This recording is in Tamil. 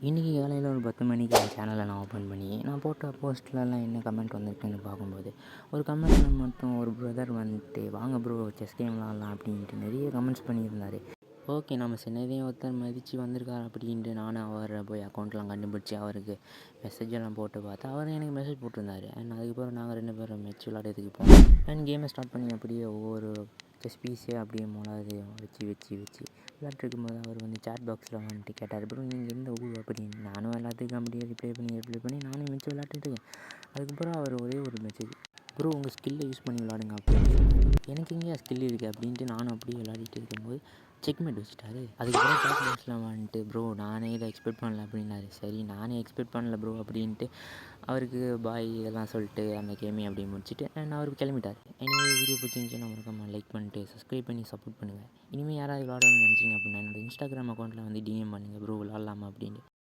இன்றைக்கி காலையில் ஒரு 10 மணிக்கு என் சேனலை நான் ஓப்பன் பண்ணி நான் போட்ட போஸ்ட்லலாம் என்ன கமெண்ட் வந்திருக்குன்னு பார்க்கும்போது, ஒரு கமெண்ட்டில் மட்டும் ஒரு பிரதர் வந்துட்டு வாங்க ப்ரோ செஸ் கேம் விளாட்லாம் அப்படின்ட்டு நிறைய கமெண்ட்ஸ் பண்ணியிருந்தார். ஓகே, நம்ம சின்னதையும் ஒருத்தர் மதித்து வந்திருக்காரு அப்படின்ட்டு நானும் அவரை போய் அக்கௌண்ட்லாம் கண்டுபிடிச்சி அவருக்கு மெசேஜ் எல்லாம் போட்டு பார்த்தா அவர் எனக்கு மெசேஜ் போட்டிருந்தாரு. அண்ட் அதுக்கப்புறம் நாங்கள் 2 பேரும் மேட்ச் விளாட்றதுக்கு போனோம். அண்ட் கேமை ஸ்டார்ட் பண்ணி அப்படியே ஒவ்வொரு செஸ் பீஸே அப்படியே மொளாது வச்சு விளாட்ருக்கும்போது அவர் வந்து சேட் பாக்ஸில் வந்துட்டு கேட்டார், ப்ரோ நீங்கள் எந்த ஊர் அப்படின்னு. நானும் எல்லாத்துக்கும் அப்படியே ரிப்ளை பண்ணி நானும் மேட்ச் விளாட்டுட்டு இருக்கேன். அதுக்கப்புறம் அவர் ஒரே ஒரு மெசேஜ், ப்ரோ உங்கள் ஸ்கில்லை யூஸ் பண்ணி விளாடுங்க அப்படின்னு சொன்னார். எனக்கு எங்கேயா ஸ்கில் இருக்குது அப்படின்ட்டு நானும் அப்படியே விளாடிட்டு இருக்கும்போது செக்மேட் வச்சுட்டாரு. அதுக்கப்புறம் சேட் பாக்ஸில் வந்துட்டு ப்ரோ நானே இதை எக்ஸ்பெக்ட் பண்ணல அப்படின்னாரு. சரி நானே எக்ஸ்பெக்ட் பண்ணல ப்ரோ அப்படின்ட்டு அவருக்கு பாய் இதெல்லாம் சொல்லிட்டு அந்த கேமை அப்படியே முடிச்சுட்டு அண்ட் அவர் கிளம்பிட்டார். எனிவே வீடியோ பிடிச்சிருந்துச்சுன்னா மறக்காம லைக் பண்ணிட்டு சப்ஸ்கிரைப் பண்ணி சப்போர்ட் பண்ணுங்கள். இனிமேல் யாராவது விளாடணும்னு நினச்சிங்க அப்படின்னா என்னோட இன்ஸ்டாகிராம் அக்கௌண்ட்டில் வந்து டிஎம் பண்ணுங்கள் ப்ரோ விளாட்லாமா அப்படின்னு.